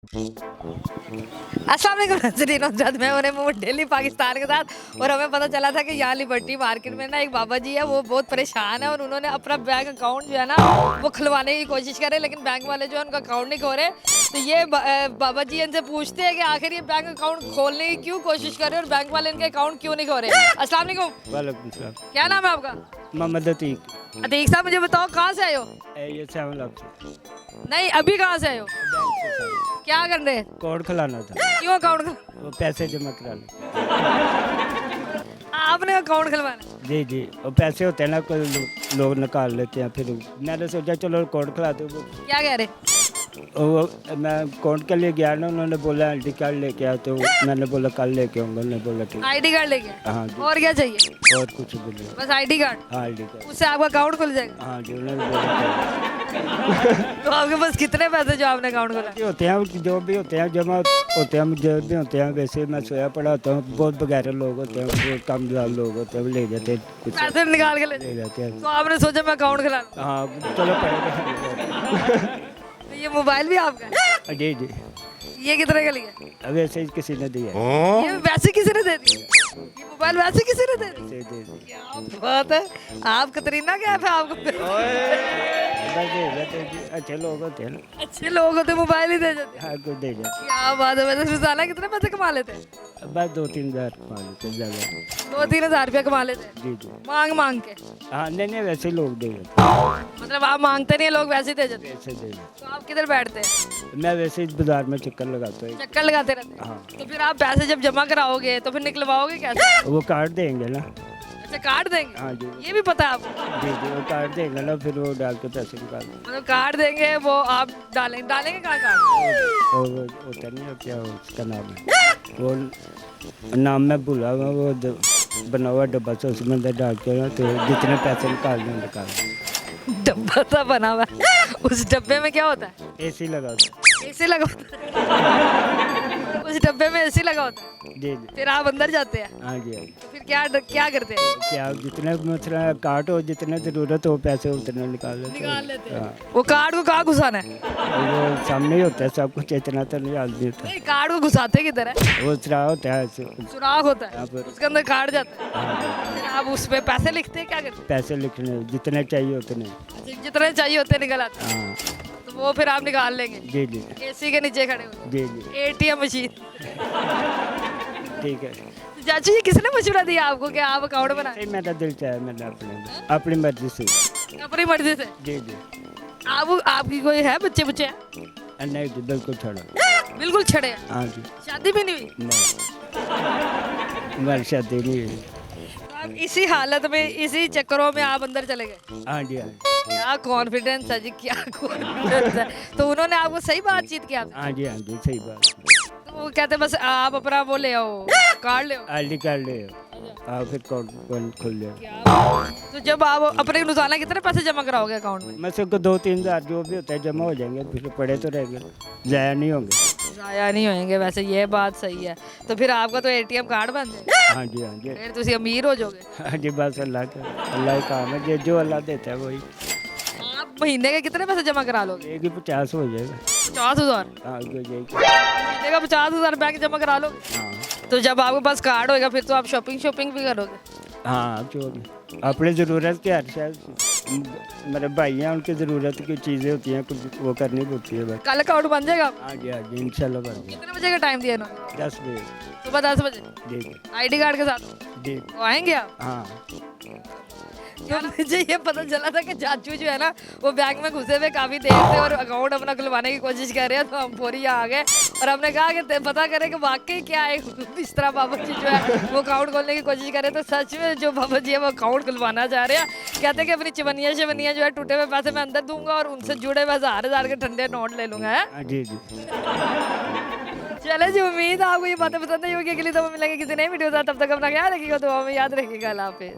अस्सलाम वालेकुम नाज़रीन, नुसरत मैं और मैं दिल्ली पाकिस्तान के साथ। और हमें पता चला था कि यहाँ लिबर्टी मार्केट में ना एक बाबा जी है, वो बहुत परेशान है और उन्होंने अपना बैंक अकाउंट जो है ना वो खुलवाने की कोशिश करे, लेकिन बैंक वाले जो है उनका अकाउंट नहीं खो रहे। तो ये बाबा जी इनसे पूछते हैं कि आखिर ये बैंक अकाउंट खोलने की क्यों कोशिश कर रहे हैं और बैंक वाले इनके अकाउंट क्यों नहीं खो रहे। अस्सलाम वालेकुम। वालेकुम सलाम। क्या नाम है आपका? मोहम्मद अतीक। अतीक साहब, मुझे बताओ कहाँ से आए हो? ये 7 लाख नहीं, अभी कहाँ से आए हो? क्या कर रहे हैं? कोड खुलाना था, क्यों अकाउंट वो पैसे जमा कराने। आपने अकाउंट खुलवाना? जी जी, वो पैसे होते हैं ना, कोई लोग निकाल लेते हैं। फिर मैंने सोचा चलो कोड खुला दो। क्या कह रहे? वो मैं कोड के लिए गया ना, उन्होंने बोला आईडी कार्ड लेके आओ, तो मैंने बोला कल लेके आऊँगा। उन्होंने बोला ठीक। आईडी कार्ड लेके? हाँ जी। और क्या चाहिए? और कुछ भी नहीं, बस आईडी कार्ड? हाँ आईडी कार्ड। उससे आपका अकाउंट खुल जाएगा? हाँ जी, उन्होंने बोला तो आपके पास कितने पैसे जो आपने अकाउंट खोला? कि होते हैं, जो भी होते हैं जमा होते हैं, जो भी होते हैं। वैसे मैं सोया पड़ा होता हूँ, बहुत वगैरह लोग होते हैं, बहुत कमदार लोग होते हैं, वो ले जाते हैं कुछ, पैसे निकाल के ले जाते हैं। तो आपने सोचा मैं अकाउंट खुला लूं। हाँ चलो पड़ेगा। तो ये मोबाइल भी आपका है? जी जी, ये कितने का लिया? अब ऐसे ही किसी ने दिया है। ये वैसे किसी ने दे दिया? ये मोबाइल वैसे किसी ने दे दिया? ऐसे दे दिया। क्या बात है, आप कतरीना कैफ है आपको। बस दे जाते हैं, अच्छे लोग होते हैं ना। अच्छे लोग होते मोबाइल ही दे जाते हैं। हाँ कुछ दे जाते क्या बात है। वैसे रोजाना कितने पैसे कमा लेते हैं? हैं। बस 2-3 हज़ार मान लेते ज़्यादा। 2-3 हज़ार रुपया कमा लेते हैं जी जी, मांग मांग के? हाँ नहीं नहीं, वैसे ही लोग दे जाते हैं, मतलब आप मांगते नहीं, लोग वैसे ही दे जाते हैं? वैसे दे जाते तो आप किधर बैठते हैं? हैं। मैं वैसे ही बाजार में चक्कर लगाता हूँ। चक्कर लगाते रहते हैं? हाँ, तो फिर आप पैसे जब जमा कराओगे तो फिर निकलवाओगे कैसे? वो कार्ड देंगे ना। अच्छा, कार्ड देंगे? हाँ जी ये भी पता है आपको? जी जी, वो कार्ड देंगे ना, फिर वो डाल के पैसे निकाल देंगे। मतलब कार्ड देंगे, वो आप डालेंगे कहाँ कार्ड? और वो होता नहीं है, क्या उसका नाम है, वो नाम मैं भूला हुआ, वो बना हुआ डब्बा से उसमें अंदर डाल के ना, तो जितने पैसे निकालने निकाल दें। डब्बा सा बना हुआ है, उस डब्बे में क्या होता है? एसी लगा दो। एसी लगा होता है? उस डब्बे में एसी लगा होता है? जी जी, फिर आप अंदर जाते हैं? हाँ जी हाँ जी। तो फिर क्या करते हैं? क्या जितने मतलब कार्ड हो, जितने ज़रूरत हो पैसे उतने निकाल लेते हैं। निकाल लेते हैं? हाँ, वो कार्ड को कहाँ घुसाना है? और वो सामने ही होता है सब कुछ, इतना तो नहीं आदमी होता है। नहीं, कार्ड को घुसाते किधर है? वो चुरा होता है ऐसे। सुराख होता है, यहाँ पर उसके अंदर कार्ड जाता है। हाँ, फिर आप उस पे पैसे लिखते हैं, क्या करते हैं? पैसे लिखने जितने चाहिए उतने। अच्छा, जितने चाहिए होते निकल आते हैं, हाँ तो वो फिर आप निकाल लेंगे जी जी एसी के नीचे खड़े हो? जी जी, एटीएम मशीन। ठीक है। तो चाचू जी, किसने मशवरा दिया आपको कि आप अकाउंट बनाएं? नहीं, मेरा दिल चाहे, मैंने अपनी मर्जी से। अपनी मर्जी से? जी जी, आपकी कोई है बच्चे बुच्चे हैं? नहीं जी, बिल्कुल छोड़ा। बिल्कुल छड़े हैं? हाँ जी, शादी भी नहीं हुई? नहीं हमारी शादी नहीं हुई। तो आप इसी हालत में, इसी चक्करों में आप अंदर चले गए? हाँ जी हाँ जी, क्या कॉन्फिडेंस है जी, क्या कॉन्फिडेंस है। तो उन्होंने आपको सही बातचीत किया? हाँ जी हाँ जी, सही बात। तो वो कहते बस आप अपना वो ले आओ, कार्ड ले आओ? आईडी कार्ड ले आओ, फिर अकाउंट खुल जाए। क्या बात है। तो जब आप अपने रोजाना कितने पैसे जमा कराओगे अकाउंट में? मैं सबको 2-3 हज़ार जो भी होता है जमा हो जाएंगे, फिर पड़े तो रहेंगे, ज़ाया नहीं होंगे। जाया नहीं होएंगे, वैसे ये बात सही है। तो फिर आपका तो एटीएम कार्ड बन जाएगा, हाँ जी हाँ जी, फिर तुम अमीर हो जाओगे। हाँ जी, बस अल्लाह ही काम है, जो अल्लाह देता है वही। आप महीने के कितने पैसे जमा करा लोगे? एक ही 50 हो जाएगा। 50,000? हाँ यही। महीने का 50,000 बैंक जमा करा लोगे? हाँ तो जब आपके पास कार्ड होएगा फिर तो आप शॉपिंग भी करोगे? हाँ, जो भी अपनी ज़रूरत के हर शायद मेरे भाई हैं, उनकी ज़रूरत की चीज़ें होती हैं, कुछ वो करनी पड़ती है बस। कल अकाउंट बन जाएगा आपका? हाँ जी हाँ जी, इंशाल्लाह बन जाए। कितने बजे का टाइम दिया इन्होंने? 10 बजे। सुबह 10 बजे? जी जी आईडी कार्ड के साथ? जी, तो आएंगे आप? हाँ क्यों? मुझे ये पता चला था कि चाचू जो है ना वो बैंक में घुसे हुए काफ़ी देर से और अकाउंट अपना खुलवाने की कोशिश कर रहे हैं, तो हम पूरी यहाँ आ गए और हमने कहा कि पता करें कि वाकई क्या है। इस तरह बाबा जी जो है वो अकाउंट खोलने की कोशिश कर रहे हैं, तो सच में जो बाबा जी है वो अकाउंट खुलवाना चाह रहे हैं। कहते हैं कि अपनी चिवनिया जो है टूटे हुए पैसे मैं अंदर दूंगा और उनसे जुड़े हुए 1000 के ठंडे नोट ले लूंगा। है हाँ, जी जी। चले जी, उम्मीद है आपको ये बातें पसंद आई होगी। अगली दफा मिलेंगे किसी नई वीडियो के साथ, तब तक अपना ख्याल रखिएगा, दुआ में याद रखिएगा। अल्लाह हाफिज़।